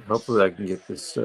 Hopefully I can get this.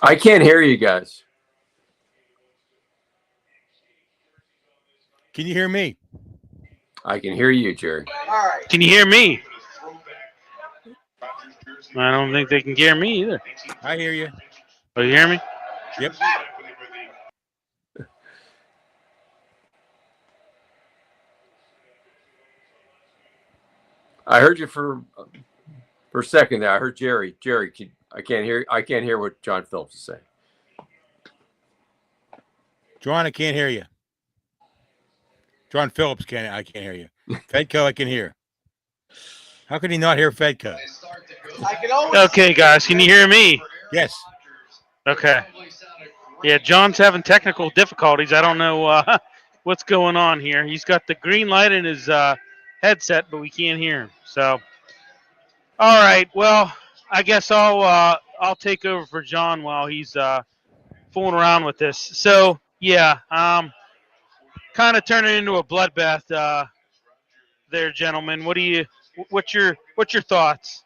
I can't hear you guys. Can you hear me? I can hear you, Jerry. Can you hear me? I don't think they can hear me either. I hear you. Oh, you hear me? Yep. I heard you for a second there. I heard Jerry. Jerry, I can't hear. I can't hear what John Phillips is saying. John, I can't hear you. John Phillips can't. I can't hear you. Fedco, I can hear. How can he not hear Fedco? Okay, guys, can you hear me? Yes. Okay. Yeah, John's having technical difficulties. I don't know what's going on here. He's got the green light in his headset, but we can't hear him. So, all right. Well, I guess I'll take over for John while he's fooling around with this. So, yeah, kind of turning into a bloodbath there, gentlemen. What's your thoughts?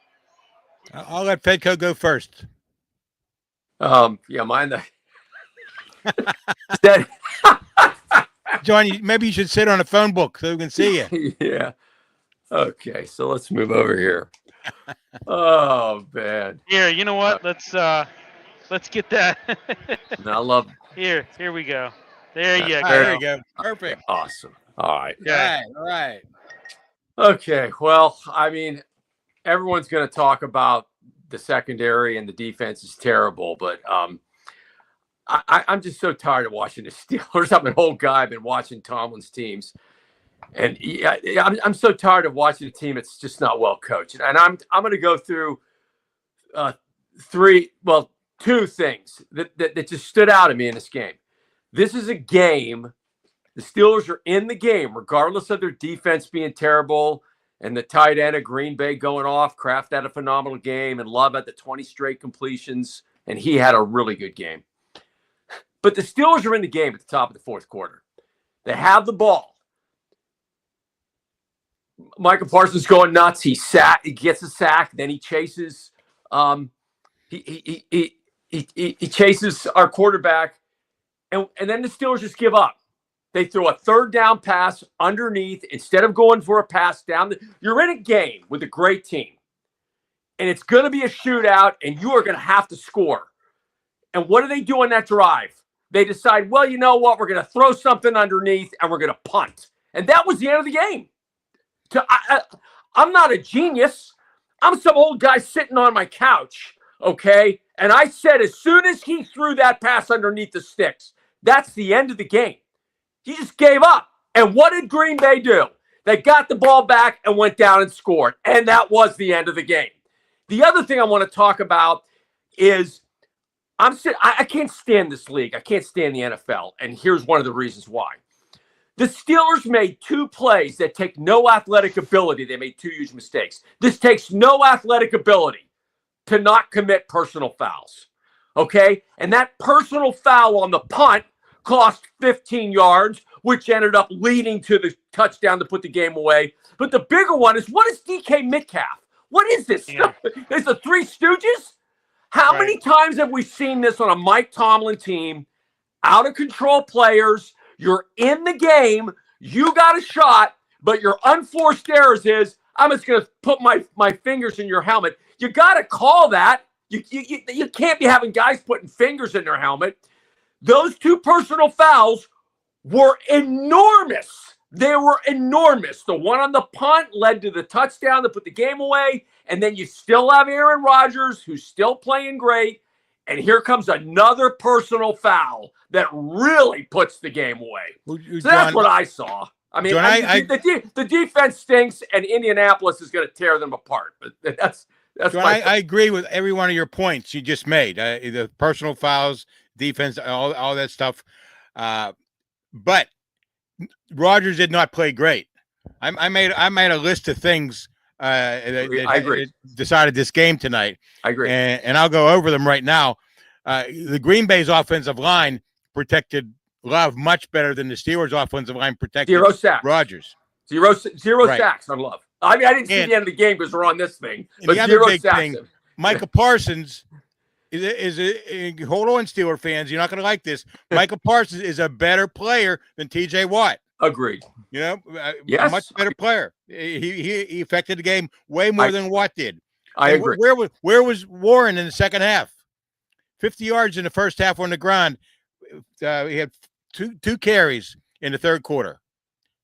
I'll let Fedco go first. Yeah, mine. That, John, maybe you should sit on a phone book so we can see you. Yeah. Okay, so let's move over here. Oh man. Here, you know what? Let's get that. I love. Here we go. There you go. There you go. Perfect. Awesome. All right. Yeah. All right. Okay. Well, I mean, everyone's going to talk about the secondary and the defense is terrible, but I'm just so tired of watching the Steelers. I'm an old guy. I've been watching Tomlin's teams, and I'm so tired of watching a team that's just not well coached. And I'm going to go through two things that just stood out at me in this game. This is a game. The Steelers are in the game, regardless of their defense being terrible and the tight end of Green Bay going off. Kraft had a phenomenal game, and Love had the 20 straight completions, and he had a really good game. But the Steelers are in the game at the top of the fourth quarter. They have the ball. Michael Parsons going nuts. He gets a sack. Then he chases He chases our quarterback, and then the Steelers just give up. They throw a third down pass underneath instead of going for a pass down. You're in a game with a great team, and it's going to be a shootout, and you are going to have to score. And what do they do on that drive? They decide, well, you know what? We're going to throw something underneath, and we're going to punt. And that was the end of the game. I'm not a genius. I'm some old guy sitting on my couch, okay? And I said as soon as he threw that pass underneath the sticks, that's the end of the game. He just gave up. And what did Green Bay do? They got the ball back and went down and scored. And that was the end of the game. The other thing I want to talk about is I can't stand this league. I can't stand the NFL. And here's one of the reasons why. The Steelers made two plays that take no athletic ability. They made two huge mistakes. This takes no athletic ability to not commit personal fouls. Okay? And that personal foul on the punt cost 15 yards, which ended up leading to the touchdown to put the game away. But the bigger one is, what is DK Metcalf? What is this? Yeah. Is the Three Stooges? How many times have we seen this on a Mike Tomlin team? Out of control players. You're in the game. You got a shot, but your unforced errors is, I'm just going to put my fingers in your helmet. You got to call that. You can't be having guys putting fingers in their helmet. Those two personal fouls were enormous. They were enormous. The one on the punt led to the touchdown to put the game away. And then you still have Aaron Rodgers, who's still playing great. And here comes another personal foul that really puts the game away. So that's what I saw. I mean, John, the defense stinks, and Indianapolis is going to tear them apart. But that's John, I agree with every one of your points you just made. The personal fouls, defense, all that stuff. But Rodgers did not play great. I made a list of things. I agree. Decided this game tonight. I agree, and I'll go over them right now. The Green Bay's offensive line protected Love much better than the Steelers' offensive line protected Zero sacks. Rodgers. Zero Right. sacks on Love. I mean, I didn't see the end of the game because we're on this thing. But the other zero big sacks. thing, Micah Parsons hold on, Steeler fans. You're not going to like this. Micah Parsons is a better player than T.J. Watt. Agreed. You know, Yes. a much better player. He affected the game way more than Watt did. I agree. Where was Warren in the second half? 50 yards in the first half on the ground. He had two carries in the third quarter,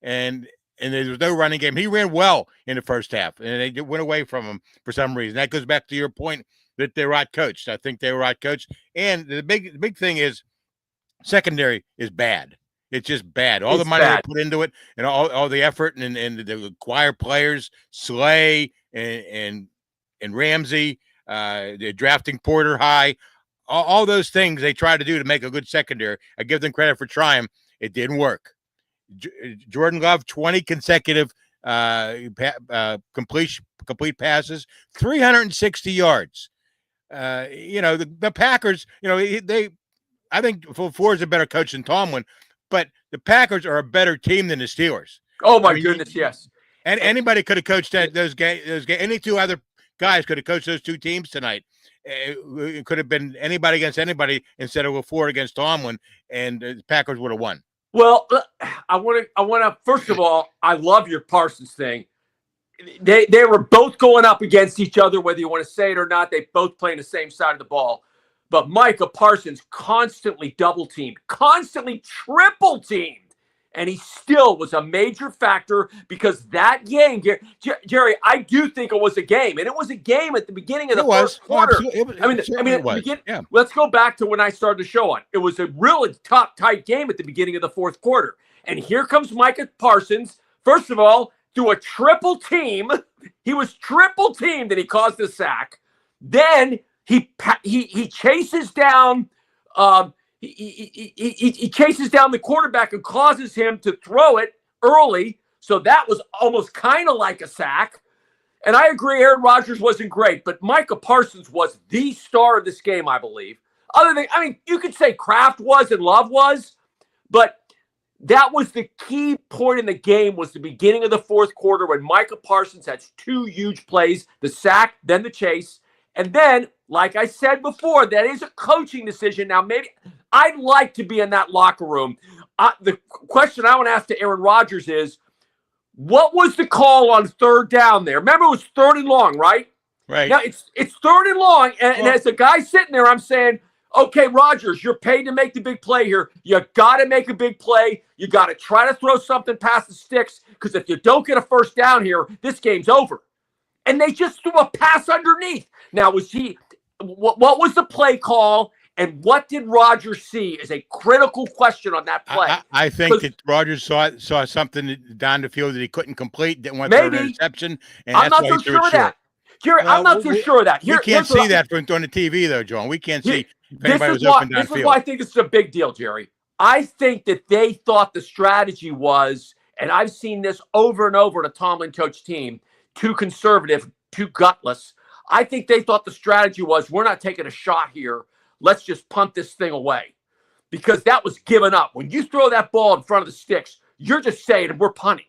and there was no running game. He ran well in the first half, and they went away from him for some reason. That goes back to your point that they're out coached. I think they were out coached, and the big thing is secondary is bad. It's just bad. All the money they put into it, and all the effort, and the acquire players, Slay and Ramsey, they're drafting Porter high. All those things they try to do to make a good secondary. I give them credit for trying. It didn't work. Jordan Love, 20 consecutive complete passes, 360 yards. The Packers, I think Ford's a better coach than Tomlin, but the Packers are a better team than the Steelers. Oh, my goodness, yes. And anybody could have coached those games. Any two other guys could have coached those two teams tonight. It could have been anybody against anybody instead of a Ford against Tomlin, and the Packers would have won. Well, I want to. First of all, I love your Parsons thing. They were both going up against each other, whether you want to say it or not. They both playing the same side of the ball. But Micah Parsons constantly double teamed, constantly triple teamed. And he still was a major factor because that game, Jerry, I do think it was a game. And it was a game at the beginning of the first quarter. Let's go back to when I started the show on. It was a really tough, tight game at the beginning of the fourth quarter. And here comes Micah Parsons. First of all, through a triple team. He was triple teamed and he caused a sack. Then he chases down He chases down the quarterback and causes him to throw it early. So that was almost kind of like a sack. And I agree, Aaron Rodgers wasn't great, but Micah Parsons was the star of this game, I believe. You could say Kraft was and Love was, but that was the key point in the game was the beginning of the fourth quarter when Micah Parsons had two huge plays, the sack, then the chase. And then, like I said before, that is a coaching decision. Now, maybe I'd like to be in that locker room. The question I want to ask to Aaron Rodgers is, what was the call on third down there? Remember, it was third and long, right? Right. Now, it's third and long, and as the guy sitting there, I'm saying, okay, Rodgers, you're paid to make the big play here. You got to make a big play. You got to try to throw something past the sticks, because if you don't get a first down here, this game's over. And they just threw a pass underneath. Now, what was the play call, and what did Rodgers see is a critical question on that play. I think that Rodgers saw something down the field that he couldn't complete, didn't want to throw an interception, and I'm that's not why so he threw sure it of that. Jerry, I'm not so sure of that. We can't see that on the TV, though, John. We can't see if anybody was open downfield. This is why I think this is a big deal, Jerry. I think that they thought the strategy was, and I've seen this over and over in a Tomlin coach team, too conservative, too gutless. I think they thought the strategy was, we're not taking a shot here. Let's just punt this thing away, because that was given up. When you throw that ball in front of the sticks, you're just saying we're punting.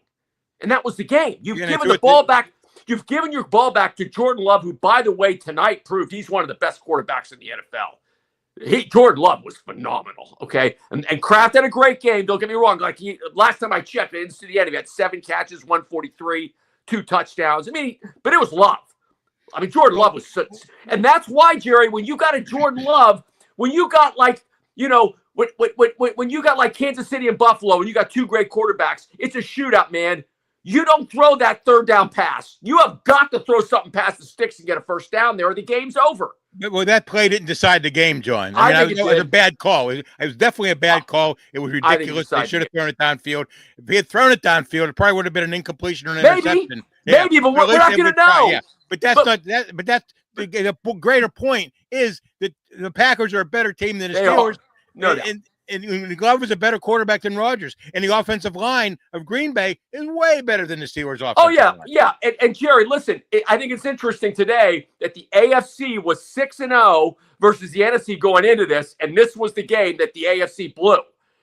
And that was the game. You've given the ball back. You've given your ball back to Jordan Love, who, by the way, tonight proved he's one of the best quarterbacks in the NFL. Jordan Love was phenomenal, okay? And Kraft had a great game, don't get me wrong. Like, last time I checked, I didn't see the end. He had 7 catches, 143, 2 touchdowns. I mean, but it was Love. I mean, Jordan Love was such, and that's why, Jerry, when you got a Jordan Love, when you got like, you know, when you got like Kansas City and Buffalo, and you got 2 great quarterbacks, it's a shootout, man. You don't throw that third down pass. You have got to throw something past the sticks and get a first down there, or the game's over. Well, that play didn't decide the game, John. I mean, it was a bad call. It was definitely a bad call. It was ridiculous. They should have thrown it downfield. If he had thrown it downfield, it probably would have been an incompletion or an interception. Maybe, but we're not going to know. Yeah. But that's not that. But that's the greater point is that the Packers are a better team than the Steelers. No, and Glove is a better quarterback than Rodgers, and the offensive line of Green Bay is way better than the Steelers' offense. Oh yeah. And Jerry, listen, I think it's interesting today that the AFC was 6-0 versus the NFC going into this, and this was the game that the AFC blew.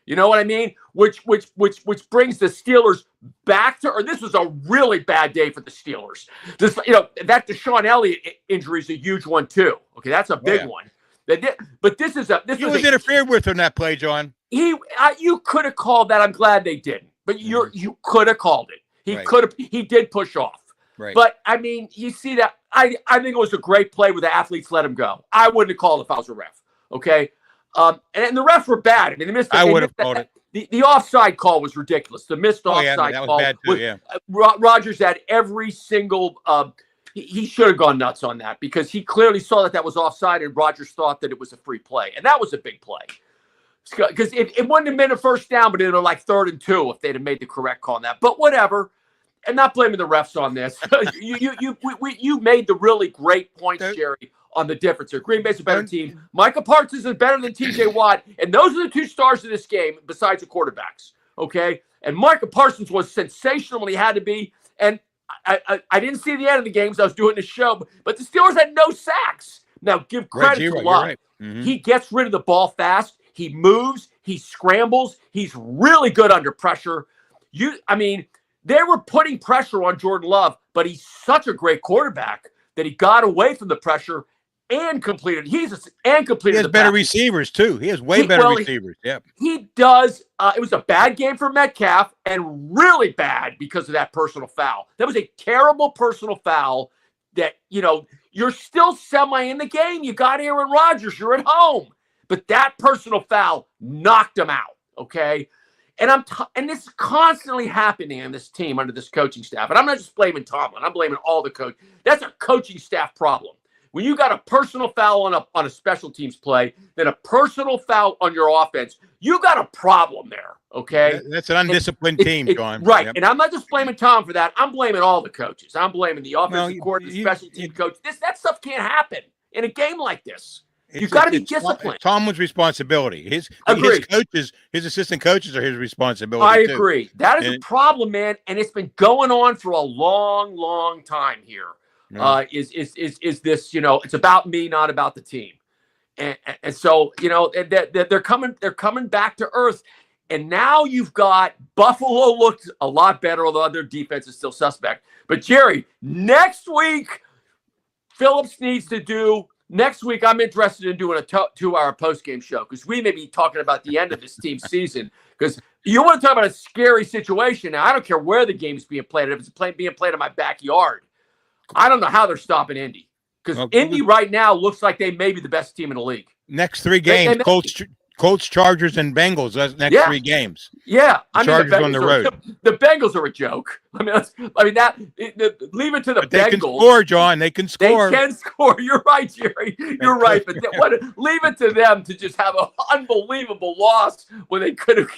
You know what I mean? Which brings the Steelers back to, or this was a really bad day for the Steelers. This, that Deshaun Elliott injury is a huge one too. Okay, that's a big one. But this was interfered with on that play, John. You could have called that. I'm glad they didn't. But you could have called it. He did push off. Right. But I mean, you see that. I think it was a great play where the athletes let him go. I wouldn't have called it if I was a ref. Okay. And the refs were bad. I mean, they missed. I would have called it. The offside call was ridiculous. The missed offside that was call. Bad too, yeah. Rodgers had every single. He should have gone nuts on that, because he clearly saw that was offside, and Rodgers thought that it was a free play, and that was a big play. Because it wouldn't have been a first down, but it would have like 3rd and 2 if they'd have made the correct call on that. But whatever. And not blaming the refs on this. You made the really great points, Jerry, on the difference here. Green Bay's a better team. Micah Parsons is better than T.J. Watt, and those are the 2 stars of this game besides the quarterbacks. Okay, and Micah Parsons was sensational when he had to be, and I didn't see the end of the games. I was doing the show, but the Steelers had no sacks. Now, give credit to Love. Right. Mm-hmm. He gets rid of the ball fast. He moves. He scrambles. He's really good under pressure. They were putting pressure on Jordan Love, but he's such a great quarterback that he got away from the pressure and completed. He has better receivers too. He has way better receivers. Yep. He does. It was a bad game for Metcalf, and really bad because of that personal foul. That was a terrible personal foul that, you're still semi in the game. You got Aaron Rodgers. You're at home. But that personal foul knocked him out, okay? And and this is constantly happening in this team under this coaching staff. And I'm not just blaming Tomlin. I'm blaming all the coach. That's a coaching staff problem. When you got a personal foul on a special teams play, then a personal foul on your offense, you got a problem there, okay? That's an undisciplined team, John. Right, yep. And I'm not just blaming Tom for that. I'm blaming all the coaches. I'm blaming the offensive coordinator, the special team coach. That stuff can't happen in a game like this. You've got to be disciplined. Tomlin's responsibility. His coaches, his assistant coaches are his responsibility. I agree. That is a problem, man, and it's been going on for a long, long time here. Is this, it's about me, not about the team. And so, they're coming back to earth. And now you've got Buffalo looked a lot better, although their defense is still suspect. But Jerry, next week, Phillips needs to do next week. I'm interested in doing a 2-hour post-game show because we may be talking about the end of this team's season. Because you want to talk about a scary situation. Now, I don't care where the game's being played. If it's being played in my backyard, I don't know how they're stopping Indy. Because Indy right now looks like they may be the best team in the league. Next 3 games, Colts, Chargers, and Bengals. That's next 3 games. Yeah, Chargers on the road. The Bengals are a joke. Leave it to the Bengals. They can score, John. They can score. They can score. You're right, Jerry. You're right. But leave it to them to just have an unbelievable loss when they could have,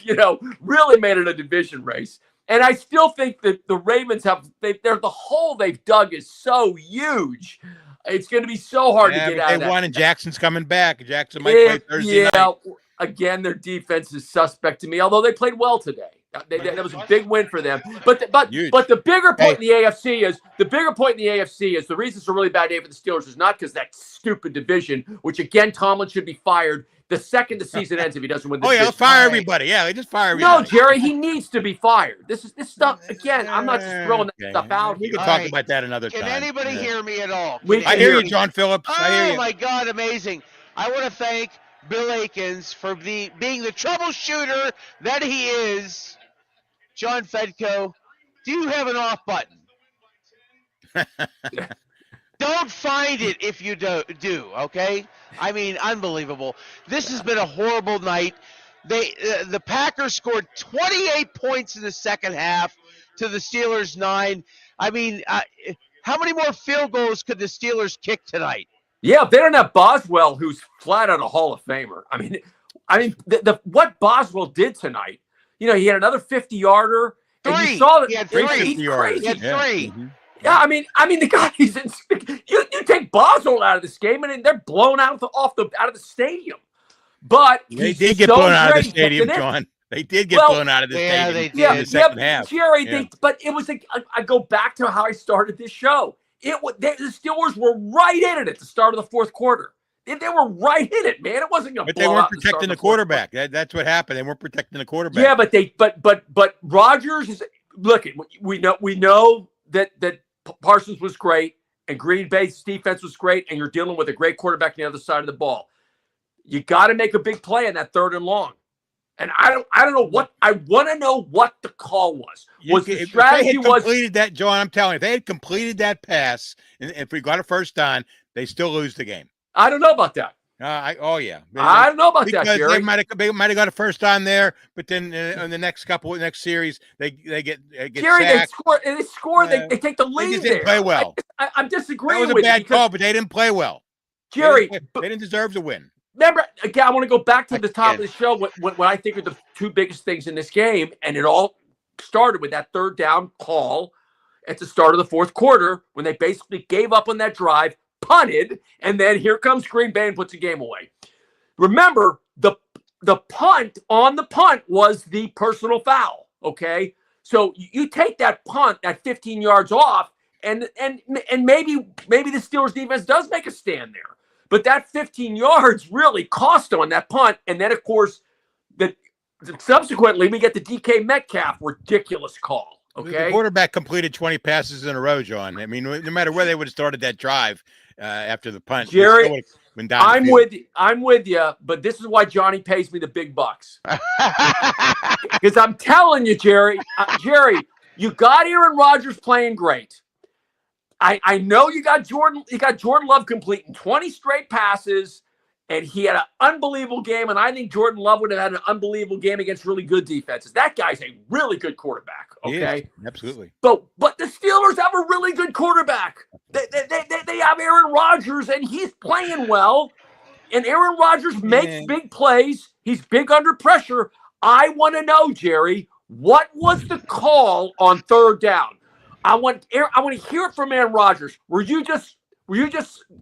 really made it a division race. And I still think that the Ravens the hole they've dug is so huge. It's going to be so hard to get out of that. They won, and Jackson's coming back. Jackson might play Thursday night. Again, their defense is suspect to me, although they played well today. That was a big win for them. But the bigger point in the AFC is the reason it's a really bad day for the Steelers is not because that stupid division, which again Tomlin should be fired the second the season ends if he doesn't win the division. They'll fire everybody. Yeah, they just fire everybody. No, Jerry, he needs to be fired. This stuff again. I'm not just throwing that stuff out. We can talk about that another time. Can anybody hear me at all? I hear you, John Phillips. Oh, I hear you. My God, amazing. I want to thank Bill Akins for being the troubleshooter that he is. John Fedko, do you have an off button? Don't find it if you do, okay? I mean, unbelievable. This has been a horrible night. The Packers scored 28 points in the second half to the Steelers 9. I mean, how many more field goals could the Steelers kick tonight? Yeah, if they don't have Boswell, who's flat out a Hall of Famer. I mean, what Boswell did tonight. He had another 50-yarder. And you saw that he had 3. He's crazy. He had 3. Mm-hmm. Yeah, I mean, the guy you take Boswell out of this game, and they're blown out out of the stadium. But they did get blown out of the stadium, John. They did get blown out of the stadium. They did. In the second half. Jerry, but it was I go back to how I started this show. The Steelers were right in it at the start of the fourth quarter. They were right in it, man. It wasn't going to blow out. But they weren't protecting the quarterback. That's what happened. They weren't protecting the quarterback. Yeah, but Rodgers is look. We know that Parsons was great and Green Bay's defense was great, and you're dealing with a great quarterback on the other side of the ball. You got to make a big play in that 3rd and long. And I don't know what I want to know what the call was. The strategy completed that, John? I'm telling you, if they had completed that pass, and if we got a first down, they still lose the game. I don't know about that. I don't know about that, Jerry. They might have got a first down there, but then in the next series they get Jerry, sacked. they score. They take the lead. They just didn't play well. I'm disagreeing. That was a bad call, but they didn't play well. Jerry, they didn't deserve to win. Remember, again, I want to go back to the top of the show. What I think are the 2 biggest things in this game, and it all started with that 3rd down call at the start of the 4th quarter when they basically gave up on that drive, punted, and then here comes Green Bay and puts the game away. Remember, the punt was the personal foul, okay? So you take that punt, that 15 yards off, and maybe the Steelers defense does make a stand there. But that 15 yards really cost them on that punt. And then, of course, subsequently, we get the DK Metcalf ridiculous call. Okay, the quarterback completed 20 passes in a row, John. I mean, no matter where they would have started that drive after the punt, Jerry, I'm with you, but this is why Johnny pays me the big bucks. Because I'm telling you, Jerry, you got Aaron Rodgers playing great. I know you got Jordan Love completing 20 straight passes, and he had an unbelievable game, and I think Jordan Love would have had an unbelievable game against really good defenses. That guy's a really good quarterback, okay? Absolutely. But the Steelers have a really good quarterback. They have Aaron Rodgers, and he's playing well, and Aaron Rodgers makes big plays. He's big under pressure. I want to know, Jerry, what was the call on 3rd down? I want to hear it from Aaron Rodgers. Were you just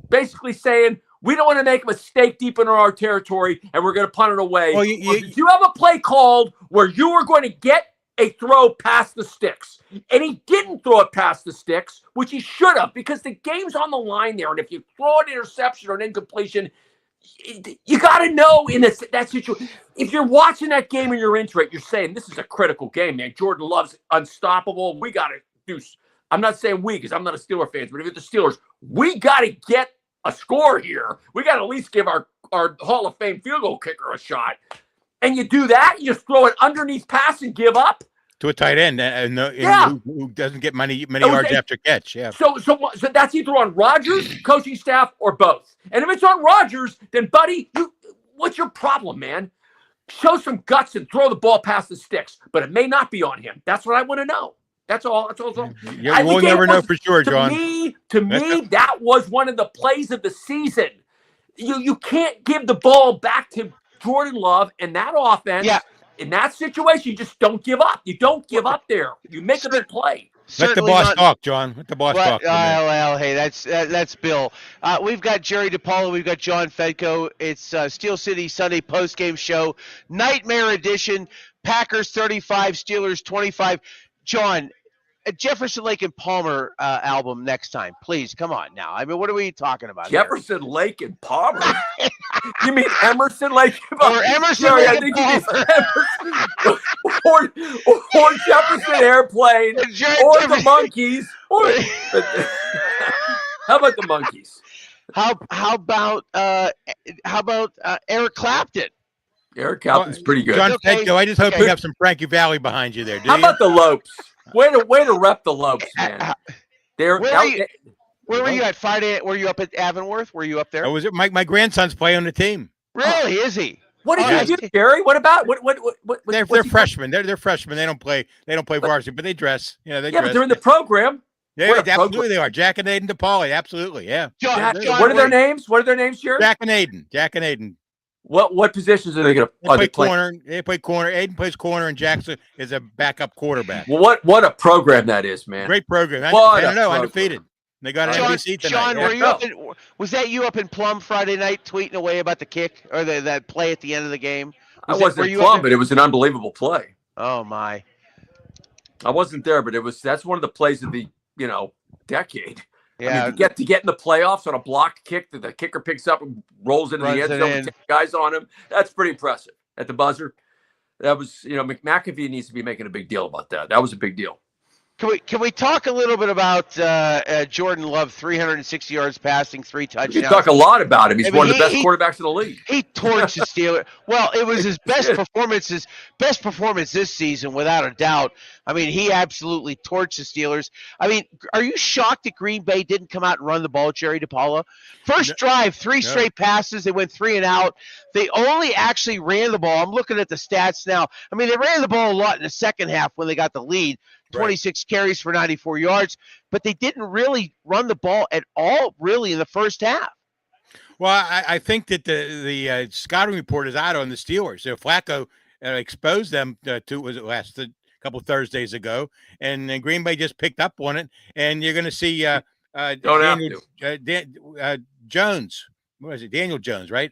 basically saying we don't want to make a mistake deep into our territory and we're going to punt it away? Well, did you have a play called where you were going to get a throw past the sticks? And he didn't throw it past the sticks, which he should have, because the game's on the line there. And if you throw an interception or an incompletion, you got to know in that situation. If you're watching that game and you're into it, you're saying this is a critical game, man. Jordan Love's unstoppable. We got to do I'm not saying we, because I'm not a Steeler fan, but if it's the Steelers, we got to get a score here. We got to at least give our Hall of Fame field goal kicker a shot. And you do that, you just throw it underneath pass and give up to a tight end, who doesn't get many yards after catch. Yeah. So that's either on Rodgers, coaching staff, or both. And if it's on Rodgers, then buddy, what's your problem, man? Show some guts and throw the ball past the sticks. But it may not be on him. That's what I want to know. That's all. We'll never know for sure, John. To me, that was one of the plays of the season. You can't give the ball back to Jordan Love and that offense. Yeah. In that situation, you just don't give up. You don't give up there. You make a good play. Let the boss talk, John. Let the boss talk. Well, hey, that's Bill. We've got Jerry DiPaolo. We've got John Fedko. It's Steel City Sunday postgame show, Nightmare Edition. Packers 35, Steelers 25. John, a Jefferson Lake and Palmer album next time, please. Come on now. I mean, what are we talking about? Jefferson Lake and Palmer? You mean Emerson Lake? Or Emerson Lake and Palmer. or Jefferson Airplane. Or the Monkees. How about the Monkees? How about Eric Clapton? Eric Clapton's pretty good. John Fedko, I just hope you have some Frankie Valli behind you there. How about the Lopes? Way to rep the Lopes, man. Where were you at Friday? Were you up at Avonworth? Were you up there? Oh, was it my grandson's playing on the team? Really? Is he? What did you do, Gary? What about what? They're freshmen. They're freshmen. They don't play varsity, but they dress. They dress. But they're in the program. Yeah, absolutely they are. Jack and Aiden DePauli, absolutely. Yeah. John, what are their names? What are their names, Jerry? Jack and Aiden. What positions are they going to play? They play corner. They play corner. Aiden plays corner, and Jackson is a backup quarterback. Well, what a program that is, man! Great program. I don't know, undefeated. They got an NBC tonight. John, was that you up in Plum Friday night tweeting away about the kick or that play at the end of the game? I wasn't in Plum, but it was an unbelievable play. Oh my! I wasn't there, but that's one of the plays of the decade. Yeah, I mean, to get in the playoffs on a blocked kick that the kicker picks up and rolls into the end zone with 10 guys on him. That's pretty impressive. At the buzzer, that was McAfee needs to be making a big deal about that. That was a big deal. Can we talk a little bit about Jordan Love, 360 yards passing, 3 touchdowns? You can talk a lot about him. He's one of the best quarterbacks in the league. He torched the Steelers. Well, it was his best performance this season, without a doubt. I mean, he absolutely torched the Steelers. I mean, are you shocked that Green Bay didn't come out and run the ball, Jerry DiPaolo? First drive, 3 straight passes. They went 3 and out. They only actually ran the ball. I'm looking at the stats now. I mean, they ran the ball a lot in the second half when they got the lead. 26 carries for 94 yards, but they didn't really run the ball at all, really, in the first half. Well, I think that the scouting report is out on the Steelers. So Flacco exposed them last couple Thursdays ago, and then Green Bay just picked up on it, and you're going to see Jones. What is it? Daniel Jones, right?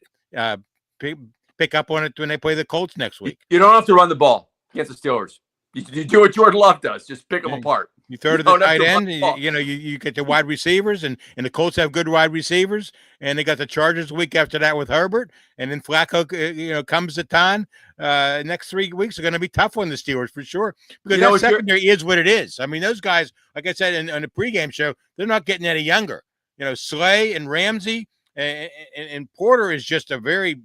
Pick up on it when they play the Colts next week. You don't have to run the ball against the Steelers. You do what Jordan Love does. Just pick them apart. You throw to the tight end. You get the wide receivers, and the Colts have good wide receivers, and they got the Chargers the week after that with Herbert, and then Flacco, comes to town. Next 3 weeks are going to be tough on the Steelers for sure, because that secondary is what it is. I mean, those guys, like I said in the pregame show, they're not getting any younger. Slay and Ramsey and Porter is just a very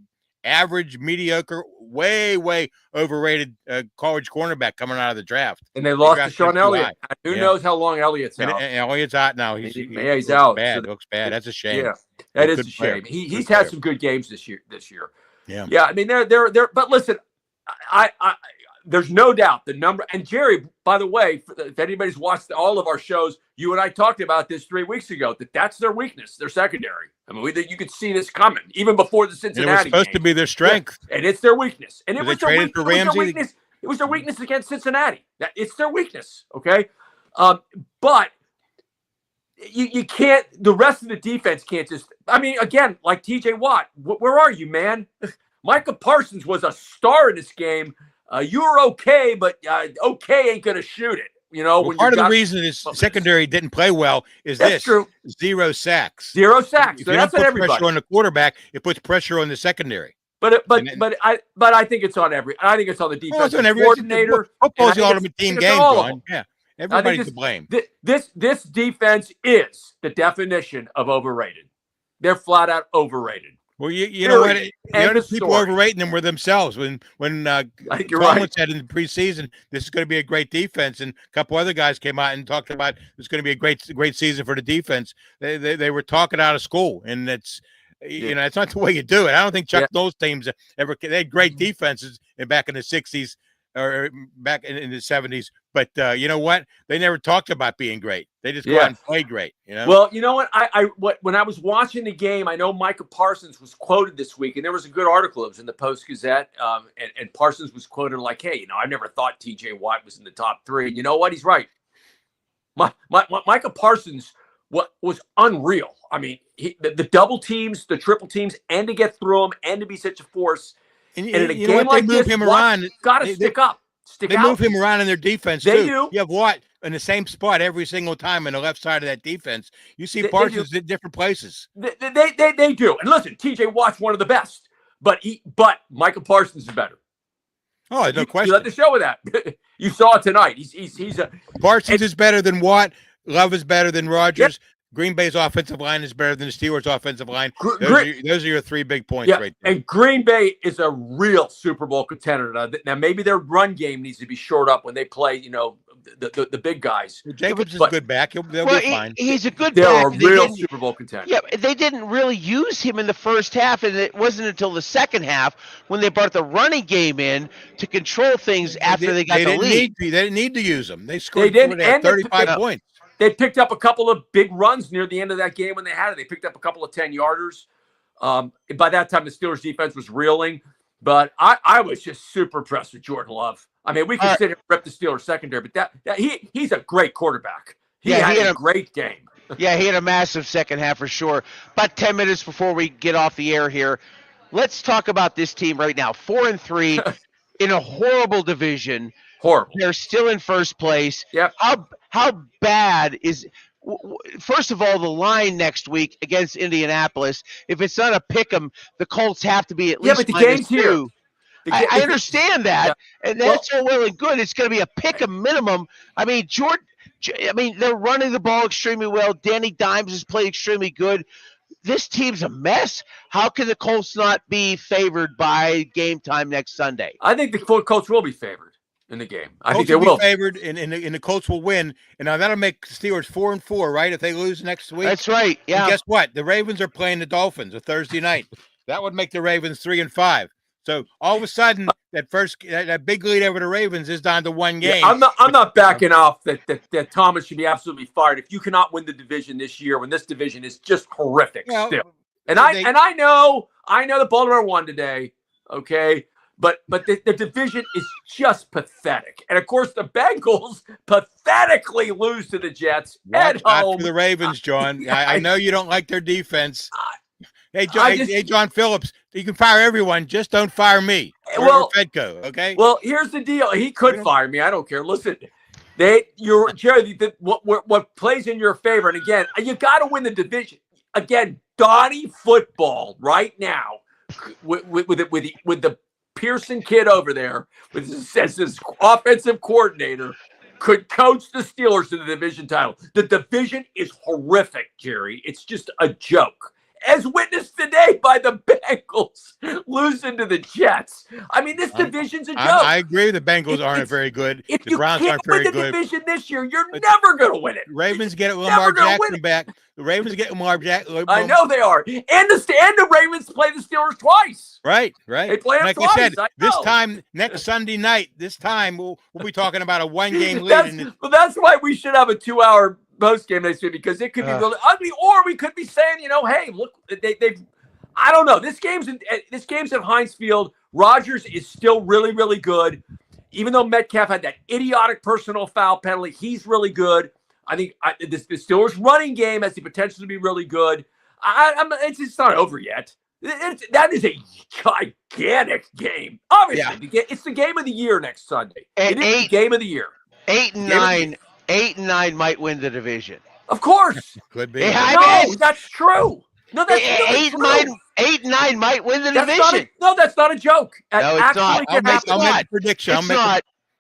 average, mediocre, way overrated college cornerback coming out of the draft. And they lost to Sean Elliott. Who knows how long Elliott's out? And Elliott's out now. He's out. Bad. Looks bad. That's a shame. Yeah, that is a shame. He's had some good games this year. Yeah. I mean, they're. But listen, I there's no doubt the number. And Jerry, by the way, if anybody's watched all of our shows, you and I talked about this 3 weeks ago. That's their weakness. Their secondary. I mean, you could see this coming even before the Cincinnati. It was supposed to be their strength, and it's their weakness. And it was their weakness. For Ramsey. It was their weakness against Cincinnati. It's their weakness. Okay, but you can't. The rest of the defense can't just. I mean, again, like T.J. Watt. Where are you, man? Micah Parsons was a star in this game. You were okay, but okay ain't gonna shoot it. When part of the reason this secondary didn't play well is true. 0 sacks. 0 sacks. If you don't put pressure on the quarterback, it puts pressure on the secondary. But I think it's on I think it's on the defense coordinator. Football's the ultimate team game, John. Yeah. Everybody's to blame. This defense is the definition of overrated. They're flat out overrated. Well, you know what? The other people story. overrating them were themselves. When I think you're Tomlin right. said in the preseason, this is going to be a great defense, and a couple other guys came out and talked about it's going to be a great season for the defense. They were talking out of school, and it's it's not the way you do it. I don't think Chuck those teams ever. They had great defenses back in the 60s or back in the 70s, but you know what? They never talked about being great. They just go out and play great. Well, you know what? When I was watching the game, I know Micah Parsons was quoted this week, and there was a good article. It was in the Post-Gazette, and Parsons was quoted like, "Hey, I never thought T.J. Watt was in the top 3." And you know what? He's right. Micah Parsons was unreal. I mean, the double teams, the triple teams, and to get through them, and to be such a force. And in a game like this, got to stick up. They move him around in their defense, they too. Do. You have Watt in the same spot every single time on the left side of that defense. You see Parsons at different places. They do. And listen, T.J. Watt's one of the best, but Micah Parsons is better. Oh, no question. You let the show with that. You saw it tonight. He's a Parsons is better than Watt. Love is better than Rodgers. Yep. Green Bay's offensive line is better than the Steelers' offensive line. Those are your 3 big points right there. And Green Bay is a real Super Bowl contender. Now, maybe their run game needs to be shored up when they play, the big guys. Well, Jacobs is a good back. They'll be fine. He's a good They're back. They're a real Super Bowl contender. Yeah, they didn't really use him in the first half, and it wasn't until the second half when they brought the running game in to control things after they got the lead. They didn't need to use them. They scored 35 points. They picked up a couple of big runs near the end of that game when they had it. They picked up a couple of 10-yarders. By that time, the Steelers' defense was reeling. But I was just super impressed with Jordan Love. I mean, we can sit here and rip the Steelers secondary, but he's a great quarterback. He had a great game. Yeah, he had a massive second half for sure. About 10 minutes before we get off the air here, let's talk about this team right now. 4-3 in a horrible division. Horrible. They're still in first place. Yep. How bad is – first of all, the line next week against Indianapolis, if it's not a pick 'em, the Colts have to be at least but the game's -2. Here. I understand that, and that's all well and good. It's going to be a pick 'em minimum. I mean, they're running the ball extremely well. Danny Dimes has played extremely good. This team's a mess. How can the Colts not be favored by game time next Sunday? I think the Colts will be favored in the game. I think they will will be favored, and the Colts will win. And now that'll make the Steelers 4-4, right? If they lose next week. That's right. Yeah. And guess what? The Ravens are playing the Dolphins a Thursday night. That would make the Ravens 3-5. So all of a sudden, that big lead over the Ravens is down to 1 game. Yeah, I'm not backing off that Thomas should be absolutely fired if you cannot win the division this year when this division is just horrific still. And I know the Baltimore won today. Okay. But the division is just pathetic. And, of course, the Bengals pathetically lose to the Jets at home. For the Ravens, John. I know you don't like their defense. Hey, John Phillips, you can fire everyone. Just don't fire me. Or Fedco, okay? Well, here's the deal. He could fire me. I don't care. Listen, Jerry, what plays in your favor, and, again, you got to win the division. Again, Donnie football right now with the Pearson kid over there, with his offensive coordinator, could coach the Steelers to the division title. The division is horrific, Jerry. It's just a joke. As witnessed today by the Bengals losing to the Jets. I mean, this division's a joke. I agree the Bengals aren't very good. If the Browns aren't very good. If you can't win the division this year, you're never going to win it. Ravens get Lamar Jackson back. The Ravens get Lamar Jackson. I know they are. And the Ravens play the Steelers twice. Right. They play them like twice. I said, this time, next Sunday night, we'll be talking about a 1-game lead. That's why we should have a 2-hour post game next week, because it could be really ugly, or we could be saying, hey, look, they've. I don't know. This game's at Heinz Field. Rodgers is still really, really good, even though Metcalf had that idiotic personal foul penalty. He's really good. I think the Steelers' running game has the potential to be really good. It's not over yet. That is a gigantic game. Obviously, it's the game of the year next Sunday. And it is the game of the year. 8-9 might win the division. Of course. Could be. No, that's true. No, that's true. 8-9 might win the division. That's not a joke. No, it's not. I'll make a prediction.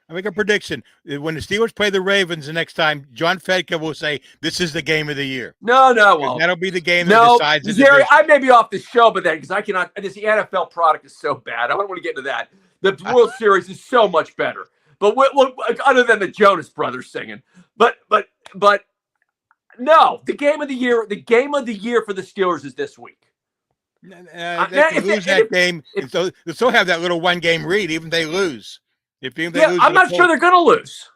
I make a prediction. When the Steelers play the Ravens the next time, John Fedka will say, "This is the game of the year." No, well, that'll be the game that no, decides the Jerry, division. I may be off the show, but then because I cannot. The NFL product is so bad. I don't want to get into that. The World Series is so much better. But other than the Jonas Brothers singing, but no, the game of the year for the Steelers is this week. They can lose that game. They'll still have that little one-game lead, even if they lose. I'm not sure they're going to lose.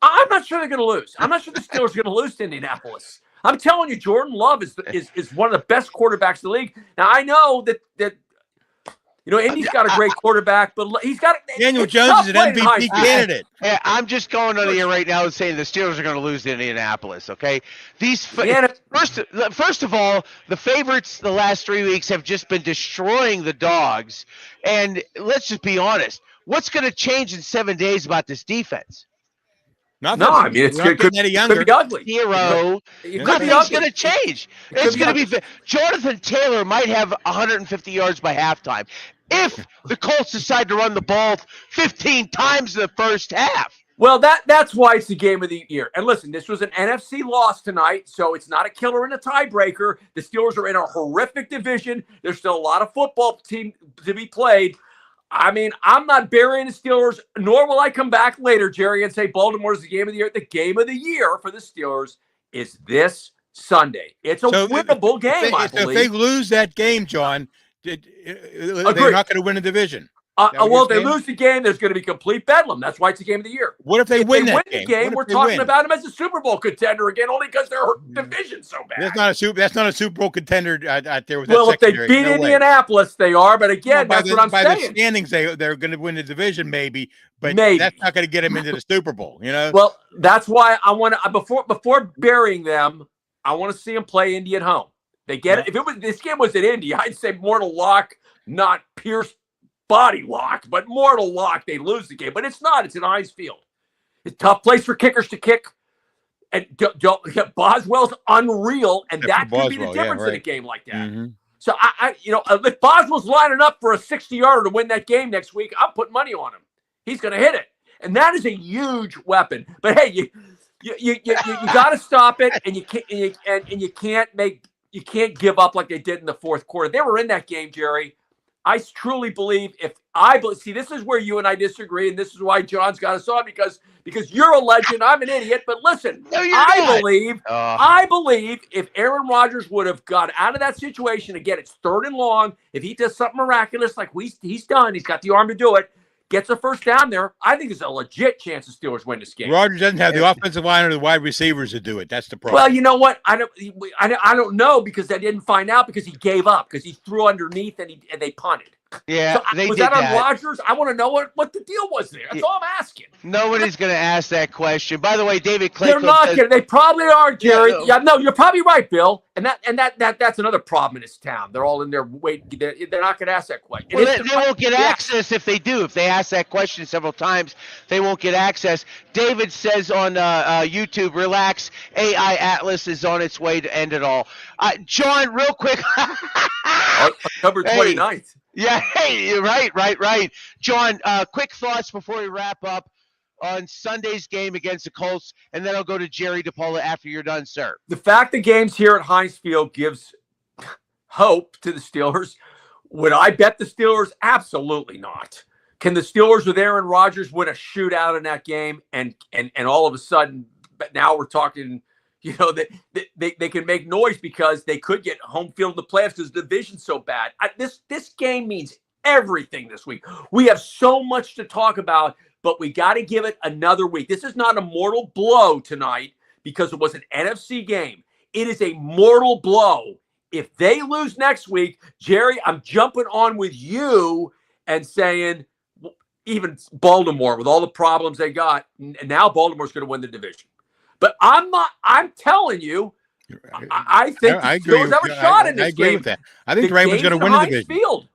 I'm not sure they're going to lose. I'm not sure the Steelers are going to lose to Indianapolis. I'm telling you, Jordan Love is one of the best quarterbacks in the league. Now I know that Indy's got a great quarterback, but he's got Daniel Jones is an MVP candidate. I'm just going on here right now and saying the Steelers are going to lose to Indianapolis. Okay, first of all, the favorites the last 3 weeks have just been destroying the dogs, and let's just be honest. What's going to change in 7 days about this defense? Nothing. No, I mean it could be ugly. Zero. Nothing's going to change. It's going to be Jonathan Taylor might have 150 yards by halftime if the Colts decide to run the ball 15 times in the first half. Well, that's why it's the game of the year. And listen, this was an NFC loss tonight, so it's not a killer and a tiebreaker. The Steelers are in a horrific division. There's still a lot of football team to be played. I mean, I'm not burying the Steelers, nor will I come back later, Jerry, and say Baltimore's the game of the year. The game of the year for the Steelers is this Sunday. It's a winnable game, I believe. If they lose that game, John, they're not going to win the division. Well, if they lose the game, there's going to be complete bedlam. That's why it's the game of the year. What if they win that game? We're talking about them as a Super Bowl contender again, only because their division's so bad. That's not a Super Bowl contender out there with well, that secondary. If they beat Indianapolis, they are. But again, that's what I'm saying. By the standings, they're going to win the division, maybe. But that's not going to get them into the Super Bowl. Well, that's why I want to before burying them, I want to see them play Indy at home. They get it. If this game was at Indy, I'd say mortal lock, not Pierce body lock, but mortal lock. They lose the game, but it's not. It's an Heinz Field. It's a tough place for kickers to kick, and Boswell's unreal, and that could be the difference in a game like that. Mm-hmm. So if Boswell's lining up for a 60-yarder to win that game next week, I'm putting money on him. He's going to hit it, and that is a huge weapon. But hey, you got to stop it, and you can't give up like they did in the fourth quarter. They were in that game, Jerry. I truly believe this is where you and I disagree, and this is why John's got us on because you're a legend. I'm an idiot, but listen, I believe if Aaron Rodgers would have got out of that situation, again, it's 3rd and long. If he does something miraculous like he's done, he's got the arm to do it, gets a first down there, I think there's a legit chance the Steelers win this game. Rodgers doesn't have the offensive line or the wide receivers to do it. That's the problem. Well, you know what? I don't know because I didn't find out because he gave up because he threw underneath and they punted. Yeah, so was that on Rodgers? I want to know what the deal was there. That's all I'm asking. Nobody's going to ask that question. By the way, David Clayton. They're not going to. They probably are, Jerry. Yeah, no, you're probably right, Bill. And that's another problem in this town. They're all in there waiting. They're not going to ask that question. Well, they won't get access if they do. If they ask that question several times, they won't get access. David says on YouTube, relax. AI Atlas is on its way to end it all. John, real quick. October 29th. Yeah, hey, you're right. John, quick thoughts before we wrap up on Sunday's game against the Colts, and then I'll go to Jerry DePaula after you're done, sir. The fact the game's here at Heinz Field gives hope to the Steelers. Would I bet the Steelers? Absolutely not. Can the Steelers with Aaron Rodgers win a shootout in that game? And all of a sudden, but now we're talking, that they can make noise because they could get home field in the playoffs because the division's so bad. This game means everything this week. We have so much to talk about, but we got to give it another week. This is not a mortal blow tonight because it was an NFC game. It is a mortal blow. If they lose next week, Jerry, I'm jumping on with you and saying even Baltimore with all the problems they got, now Baltimore's going to win the division. But I'm telling you, I think the Steelers have a shot in this game. I agree with that. I think the Ravens going to win the division. Field.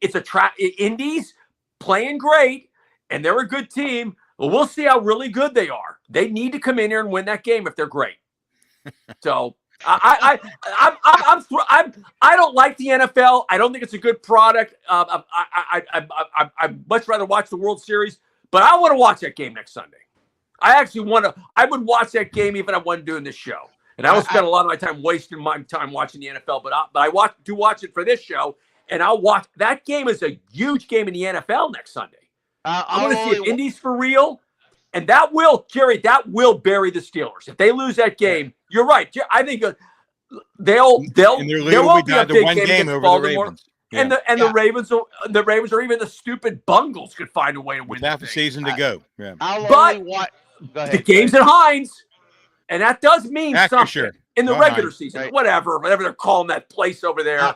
It's a trap. Indy's playing great, and they're a good team. Well, we'll see how really good they are. They need to come in here and win that game if they're great. So I don't like the NFL. I don't think it's a good product. I'd much rather watch the World Series. But I want to watch that game next Sunday. I would watch that game even if I wasn't doing this show. And I don't spend a lot of my time wasting my time watching the NFL, but I watch it for this show. And I'll watch. That game is a huge game in the NFL next Sunday. I want to see if Indy's for real. And that will bury the Steelers. If they lose that game, you're right. I think there won't be a big game against Baltimore. Yeah. And the Ravens or even the stupid Bungles could find a way to win. Half a season to go. Yeah. The game's at Heinz, and that does mean something in the regular season. Right. Whatever they're calling that place over there.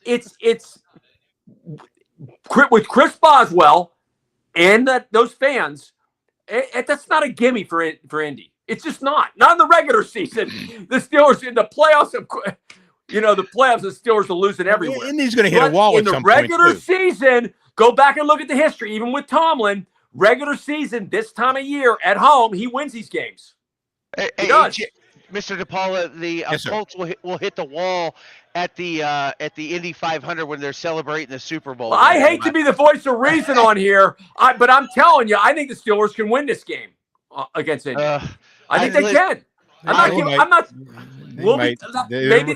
It's with Chris Boswell and those fans. That's not a gimme for Indy. It's just not in the regular season. The Steelers in the playoffs, the Steelers are losing everywhere. Indy's going to hit a wall in the regular season. Go back and look at the history. Even with Tomlin, regular season this time of year at home, he wins these games. He does. Mr. DePaula, the Colts will hit the wall at the Indy 500 when they're celebrating the Super Bowl. Well, I hate to be the voice of reason on here, but I'm telling you, I think the Steelers can win this game against Indy. I think they can.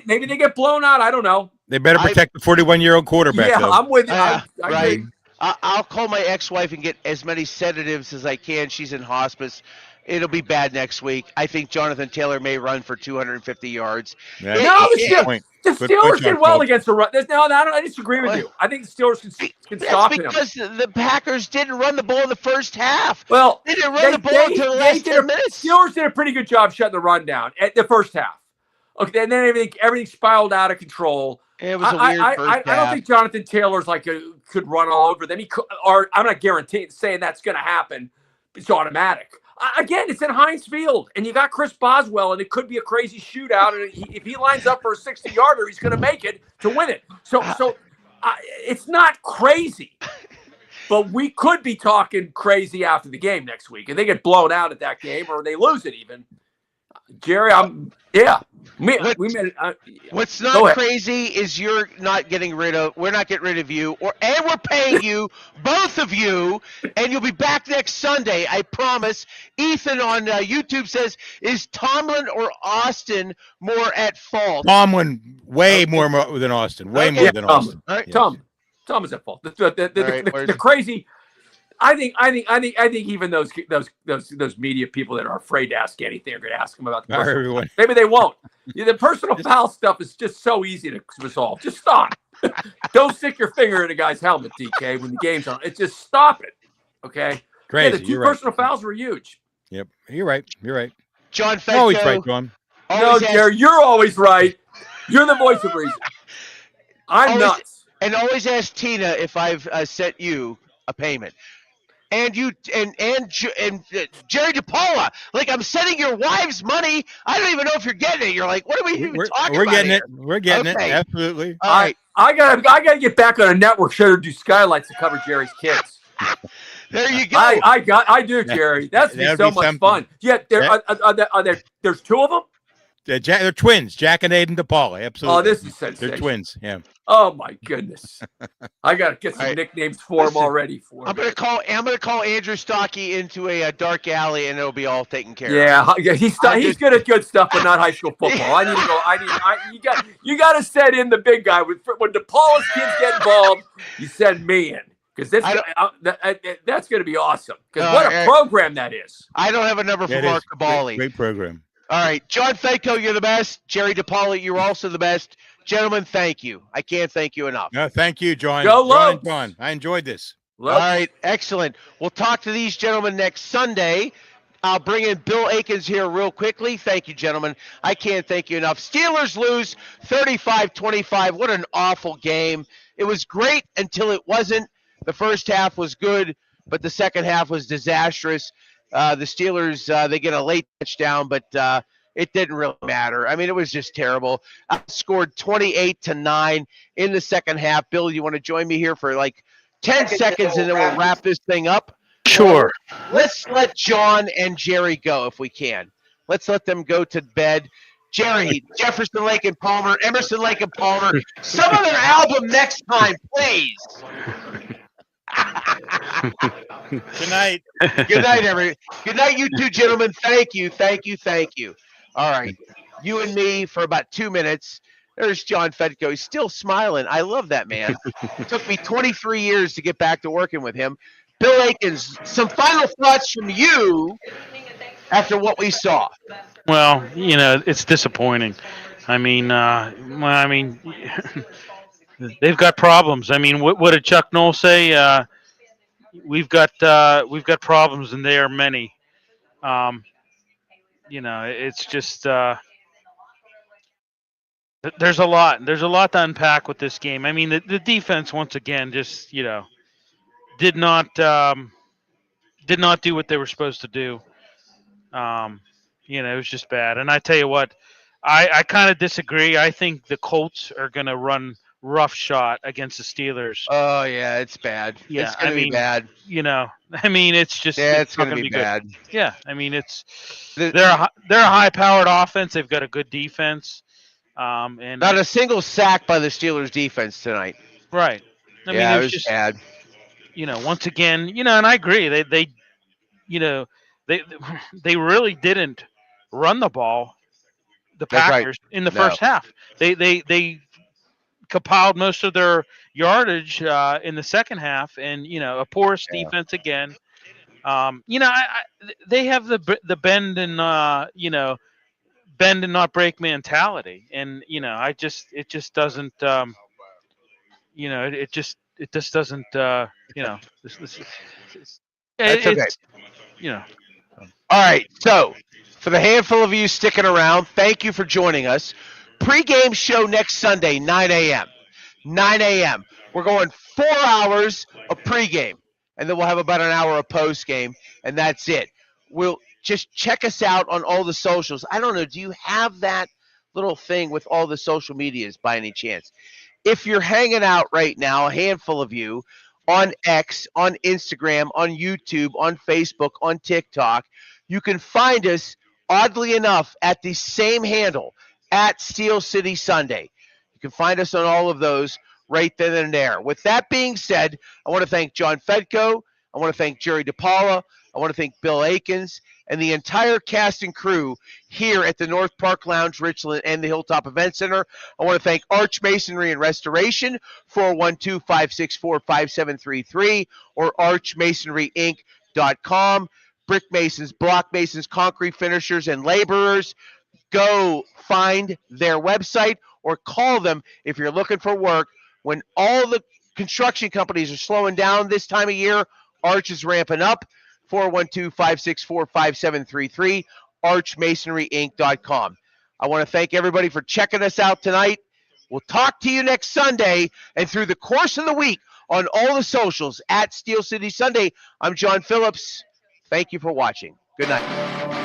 Maybe they get blown out. I don't know. They better protect the 41-year-old quarterback. Yeah, though. I'm with you. Right. I'll call my ex-wife and get as many sedatives as I can. She's in hospice. It'll be bad next week. I think Jonathan Taylor may run for 250 yards. Yeah. The Steelers did well against the run. I disagree with you. I think the Steelers can stop him. That's because the Packers didn't run the ball in the first half. Well, they didn't run the ball until the last 10 minutes. Steelers did a pretty good job shutting the run down at the first half. Okay, and then everything spiraled out of control. It was a weird first half. I don't think Jonathan Taylor's could run all over them. He could, or I'm not saying that's going to happen. It's automatic. Again, it's in Heinz Field, and you got Chris Boswell, and it could be a crazy shootout. And if he lines up for a 60-yarder, he's going to make it to win it. So it's not crazy, but we could be talking crazy after the game next week, and they get blown out at that game, or they lose it even. Jerry, what's not crazy is we're not getting rid of you, and we're paying you, both of you, and you'll be back next Sunday, I promise. Ethan on YouTube says, is Tomlin or Austin more at fault? Tomlin, way more than Austin. Way more than Austin. All right, Tom is at fault. The crazy. I think even those media people that are afraid to ask anything are going to ask him about the personal. Maybe they won't. The personal foul stuff is just so easy to resolve. Just stop. Don't stick your finger in a guy's helmet, DK, when the game's on. It's just stop it. Okay. Crazy. Yeah, the two personal fouls were huge. Yep. You're right. John Fenko. Always right, John. No, Jerry, you're always right. You're the voice of reason. I'm nuts. And always ask Tina if I've sent you a payment. And you and Jerry DePaula, I'm sending your wife's money. I don't even know if you're getting it. You're like, what are we even talking about? We're getting it. Absolutely. All right. I gotta get back on a network show to do skylights to cover Jerry's kids. There you go. I do, Jerry. That's so much fun. Yeah, there's two of them. They're twins, Jack and Aiden DePaula. Absolutely. Oh, this is sensational. They're twins. Yeah. Oh my goodness. I gotta get some nicknames for him already. I'm gonna call Andrew Stockey into a dark alley, and it'll be all taken care of. Yeah, he's good at good stuff, but not high school football. I need to go. You got to set in the big guy when DePaula's kids get involved. You send me in. Because that's going to be awesome. Because what a program that is. I don't have a number for Mark Cabali. Great program. All right. John Fenko, you're the best. Jerry DePaula, you're also the best. Gentlemen, thank you. I can't thank you enough. No, thank you, John. Go Lopes. John. I enjoyed this. All right. Excellent. We'll talk to these gentlemen next Sunday. I'll bring in Bill Akins here real quickly. Thank you, gentlemen. I can't thank you enough. Steelers lose 35-25. What an awful game. It was great until it wasn't. The first half was good, but the second half was disastrous. The Steelers, they get a late touchdown, but it didn't really matter. I mean, it was just terrible. Scored 28-9 in the second half. Bill, you want to join me here for 10 seconds, and then we'll wrap this thing up? Sure. Let's let John and Jerry go if we can. Let's let them go to bed. Jerry, Jefferson, Lake, and Palmer, Emerson, Lake, and Palmer. Some of their album next time, please. Good night. Good night, everybody. Good night, you two gentlemen. Thank you, thank you, thank you. All right, you and me for about 2 minutes. There's John Fedko. He's still smiling. I love that man. It took me 23 years to get back to working with him. Bill Akins, some final thoughts from you after what we saw. Well, it's disappointing. I mean, they've got problems. I mean, what did Chuck Noll say? We've got problems, and they are many. It's just there's a lot to unpack with this game. I mean, the defense once again just did not do what they were supposed to do. It was just bad. And I tell you what, I kind of disagree. I think the Colts are going to run roughshod against the Steelers. Oh yeah, it's bad. Yeah, it's going to be bad. It's just it's not going to be good. bad. Yeah, they're a high-powered offense. They've got a good defense. And not a single sack by the Steelers defense tonight. Right. It was just bad. Once again, and I agree. They really didn't run the ball. The Packers in the first half. They compiled most of their yardage in the second half, and a porous defense again. They have the bend and bend and not break mentality, and it just doesn't it just doesn't That's okay. All right, so for the handful of you sticking around, thank you for joining us. Pre-game show next Sunday, 9 a.m. 9 a.m. We're going 4 hours of pregame, and then we'll have about an hour of postgame, and that's it. We'll just check us out on all the socials. I don't know, do you have that little thing with all the social medias by any chance? If you're hanging out right now, a handful of you, on X, on Instagram, on YouTube, on Facebook, on TikTok, you can find us, oddly enough, at the same handle, at Steel City Sunday. You can find us on all of those right then and there. With that being said, I want to thank John Fedko. I want to thank Jerry DePaula. I want to thank Bill Akins and the entire cast and crew here at the North Park Lounge, Richland, and the Hilltop Event Center. I want to thank Arch Masonry and Restoration, 412-564-5733, or archmasonryinc.com. Brick masons, block masons, concrete finishers, and laborers. Go find their website or call them if you're looking for work. When all the construction companies are slowing down this time of year, Arch is ramping up. 412-564-5733, archmasonryinc.com. I want to thank everybody for checking us out tonight. We'll talk to you next Sunday and through the course of the week on all the socials at Steel City Sunday. I'm John Phillips. Thank you for watching. Good night.